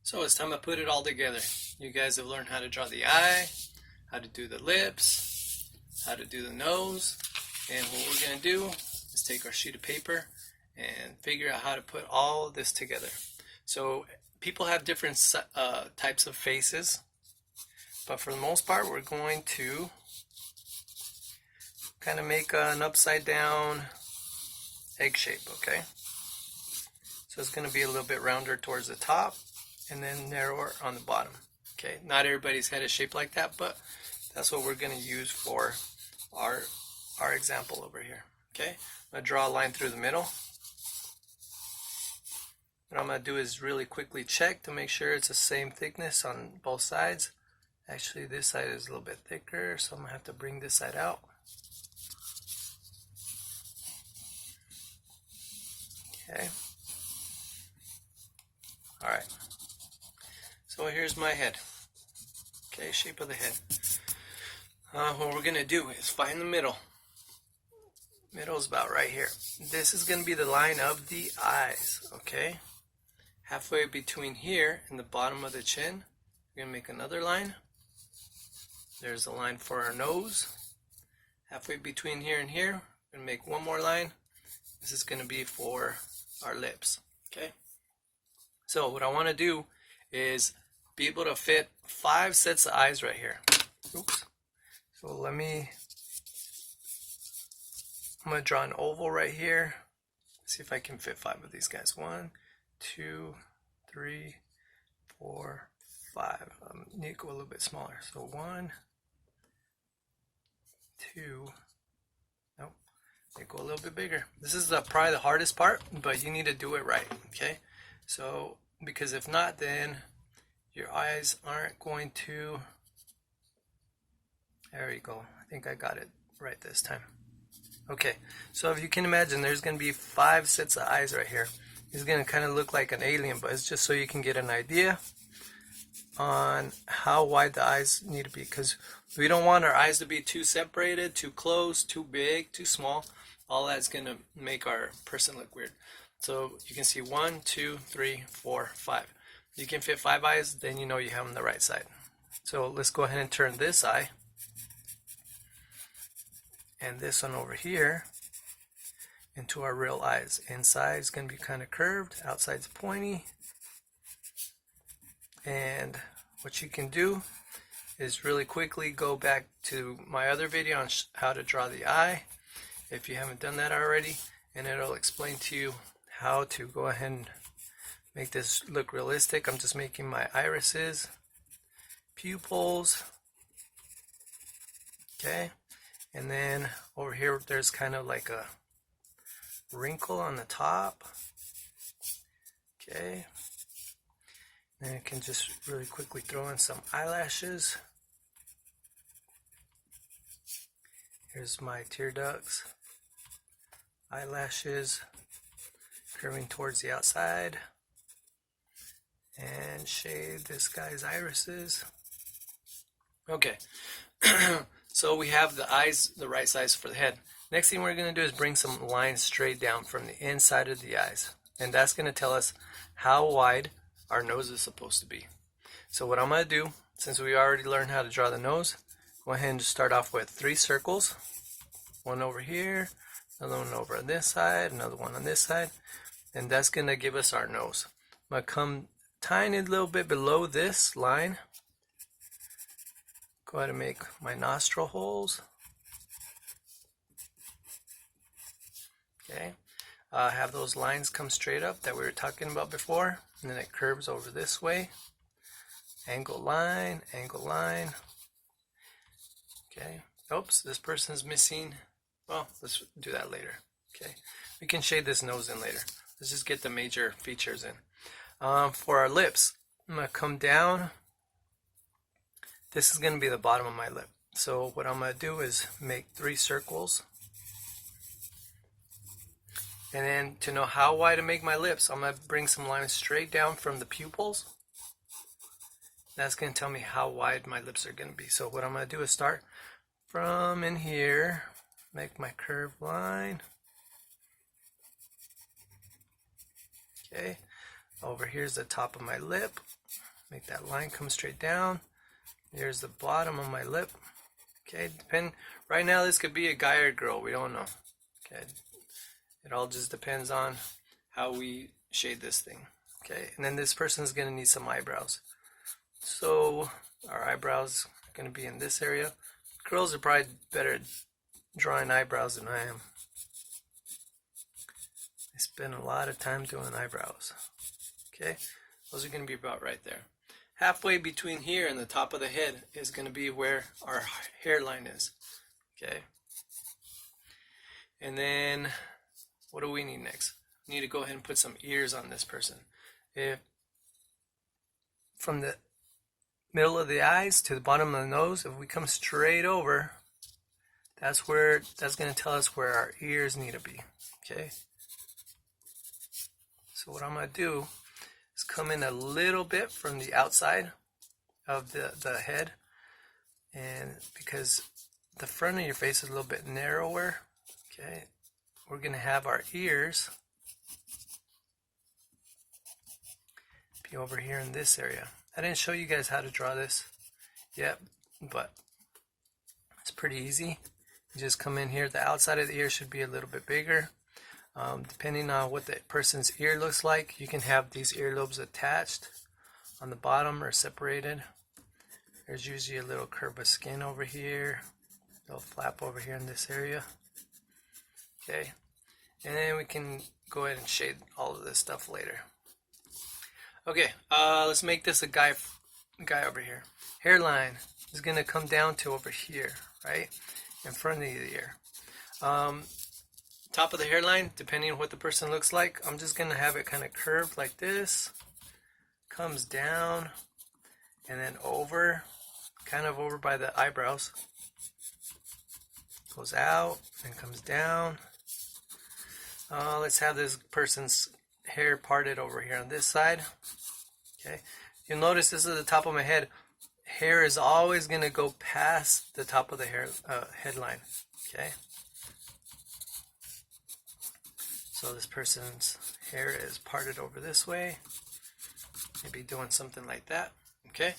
So it's time to put it all together. You guys have learned how to draw the eye, how to do the lips, how to do the nose, and what we're going to do is take our sheet of paper and figure out how to put all of this together. So people have different types of faces, but for the most part we're going to kind of make an upside down egg shape, okay? So it's going to be a little bit rounder towards the top and then narrower on the bottom. Okay, not everybody's head is shaped like that, but that's what we're going to use for our example over here. Okay, I'm going to draw a line through the middle. What I'm going to do is really quickly check to make sure it's the same thickness on both sides. Actually, this side is a little bit thicker, so I'm going to have to bring this side out. Okay. Alright. So here's my head. Okay, shape of the head. What we're going to do is find the middle. Middle is about right here. This is going to be the line of the eyes, okay? Halfway between here and the bottom of the chin, we're going to make another line. There's a line for our nose. Halfway between here and here, we're going to make one more line. This is going to be for our lips, okay? So what I want to do is be able to fit 5 sets of eyes right here. Oops. So I'm going to draw an oval right here. See if I can fit 5 of these guys. 1, 2, 3, 4, 5. I need to go a little bit smaller. So 1, 2, nope. They go a little bit bigger. This is probably the hardest part, but you need to do it right, okay? So, because if not, then your eyes aren't going to... There you go. I think I got it right this time. Okay, so if you can imagine, there's going to be 5 sets of eyes right here. It's going to kind of look like an alien, but it's just so you can get an idea on how wide the eyes need to be, because we don't want our eyes to be too separated, too close, too big, too small. All that's going to make our person look weird. So you can see 1, 2, 3, 4, 5. You can fit 5 eyes, then you know you have them the right side. So let's go ahead and turn this eye and this one over here into our real eyes. Inside is going to be kind of curved, outside's pointy. And what you can do is really quickly go back to my other video on how to draw the eye, if you haven't done that already, and it'll explain to you how to go ahead and make this look realistic. I'm just making my irises, pupils, okay, and then over here there's kind of like a wrinkle on the top, okay. Then I can just really quickly throw in some eyelashes. Here's my tear ducts, eyelashes curving towards the outside, and shade this guy's irises. Okay, so we have the eyes the right size for the head. Next thing we're going to do is bring some lines straight down from the inside of the eyes, and that's going to tell us how wide our nose is supposed to be. So what I'm going to do, since we already learned how to draw the nose, go ahead and just start off with 3 circles. One over here, another one over on this side, another one on this side, and that's going to give us our nose. I'm going to come tiny little bit below this line. Go ahead and make my nostril holes. Okay, have those lines come straight up that we were talking about before, and then it curves over this way. Angle line, angle line. Okay, oops, this person's missing. Well, let's do that later. Okay, we can shade this nose in later. Let's just get the major features in. For our lips, I'm going to come down. This is going to be the bottom of my lip. So what I'm going to do is make 3 circles. And then to know how wide to make my lips, I'm going to bring some lines straight down from the pupils. That's going to tell me how wide my lips are going to be. So what I'm going to do is start from in here, make my curved line. Okay, Over here's the top of my lip. Make that line come straight down. Here's the bottom of my lip. Okay, right now this could be a guy or girl, we don't know. Okay, it all just depends on how we shade this thing. Okay, and then this person's gonna need some eyebrows. So our eyebrows are gonna be in this area. Girls are probably better at drawing eyebrows than I am. I spend a lot of time doing eyebrows. Okay, those are gonna be about right there. Halfway between here and the top of the head is going to be where our hairline is. Okay. And then what do we need next? We need to go ahead and put some ears on this person. If from the middle of the eyes to the bottom of the nose, if we come straight over, that's going to tell us where our ears need to be. Okay. So what I'm going to do is come in a little bit from the outside of the head, and because the front of your face is a little bit narrower, okay, we're going to have our ears be over here in this area. I didn't show you guys how to draw this yet, but it's pretty easy. You just come in here. The outside of the ear should be a little bit bigger. Depending on what the person's ear looks like, you can have these earlobes attached on the bottom or separated. There's usually a little curve of skin over here, a little flap over here in this area. Okay, and then we can go ahead and shade all of this stuff later. Okay, let's make this a guy over here. Hairline is going to come down to over here, right, in front of the ear. Top of the hairline, depending on what the person looks like, I'm just going to have it kind of curved like this. Comes down and then over, kind of over by the eyebrows. Goes out and comes down. Let's have this person's hair parted over here on this side. Okay, you'll notice this is the top of my head. Hair is always going to go past the top of the headline. Okay. So this person's hair is parted over this way. Maybe doing something like that. Okay.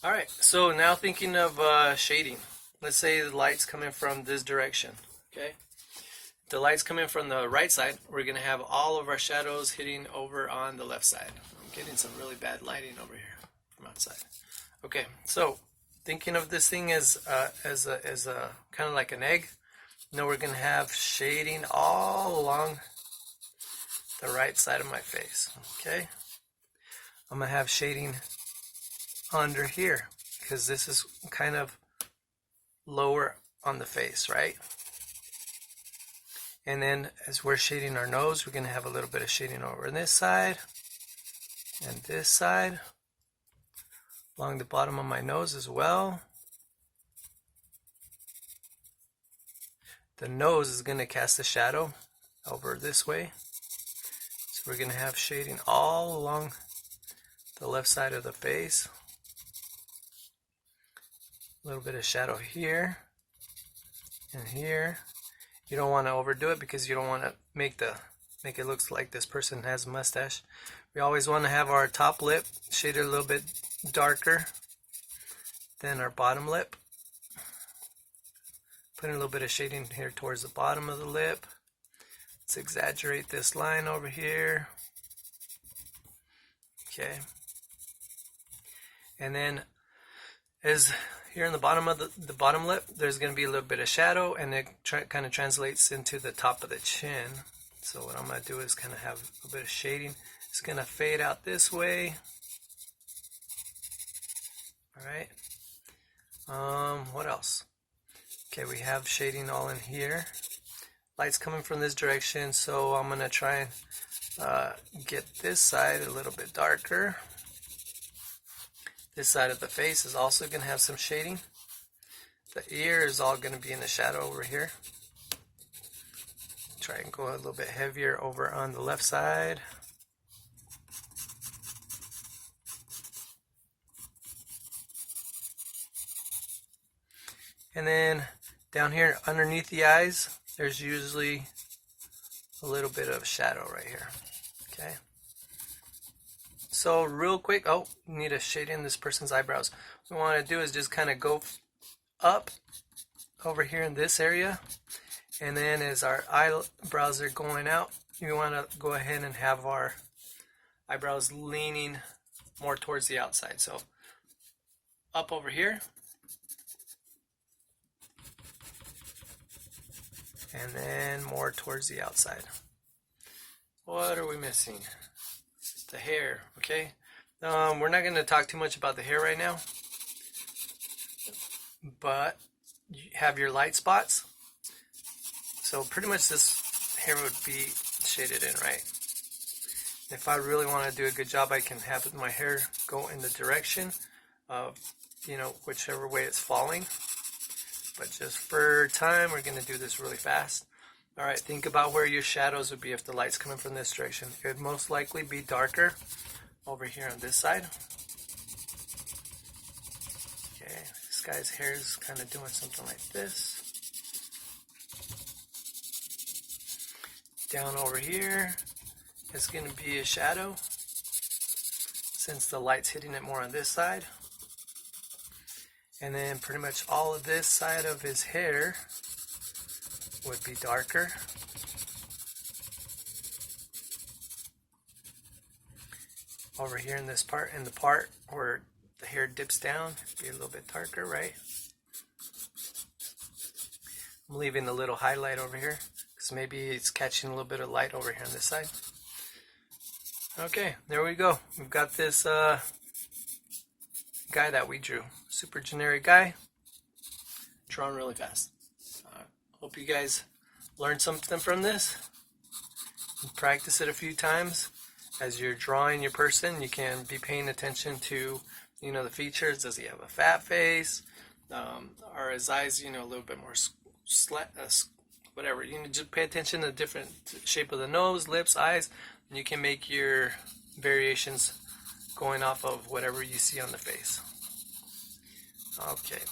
All right. So now thinking of shading. Let's say the light's coming from this direction. Okay. If the light's coming from the right side, we're going to have all of our shadows hitting over on the left side. I'm getting some really bad lighting over here from outside. Okay. So thinking of this thing as a kind of like an egg. Now we're going to have shading all along the right side of my face. Okay, I'm going to have shading under here because this is kind of lower on the face, right? And then as we're shading our nose, we're going to have a little bit of shading over on this side and this side, along the bottom of my nose as well. The nose is going to cast a shadow over this way. So we're going to have shading all along the left side of the face. A little bit of shadow here and here. You don't want to overdo it because you don't want to make it look like this person has a mustache. We always want to have our top lip shaded a little bit darker than our bottom lip. Putting a little bit of shading here towards the bottom of the lip. Let's exaggerate this line over here. Okay. And then as here in the bottom of the bottom lip, there's going to be a little bit of shadow, and it kind of translates into the top of the chin. So what I'm going to do is kind of have a little bit of shading. It's going to fade out this way. All right. What else? Okay, we have shading all in here. Light's coming from this direction, so I'm going to try and get this side a little bit darker. This side of the face is also going to have some shading. The ear is all going to be in the shadow over here. Try and go a little bit heavier over on the left side. And then down here underneath the eyes, there's usually a little bit of shadow right here. Okay. So real quick, oh, you need to shade in this person's eyebrows. What we want to do is just kind of go up over here in this area, and then as our eyebrows are going out, you want to go ahead and have our eyebrows leaning more towards the outside. So up over here, and then more towards the outside. What are we missing? The hair, okay? We're not going to talk too much about the hair right now, but you have your light spots. So pretty much this hair would be shaded in, right? If I really want to do a good job, I can have my hair go in the direction of, you know, whichever way it's falling. But just for time, we're going to do this really fast. All right, think about where your shadows would be if the light's coming from this direction. It would most likely be darker over here on this side. Okay, this guy's hair is kind of doing something like this. Down over here, it's going to be a shadow since the light's hitting it more on this side. And then pretty much all of this side of his hair would be darker. Over here in this part, in the part where the hair dips down, it'd be a little bit darker, right? I'm leaving a little highlight over here because maybe it's catching a little bit of light over here on this side. Okay, there we go. We've got this guy that we drew. Super generic guy, drawn really fast. Hope you guys learned something from this. Practice it a few times. As you're drawing your person, you can be paying attention to, you know, the features. Does he have a fat face? Are his eyes, you know, a little bit more whatever. You know, just pay attention to the different shape of the nose, lips, eyes, and you can make your variations going off of whatever you see on the face. Okay.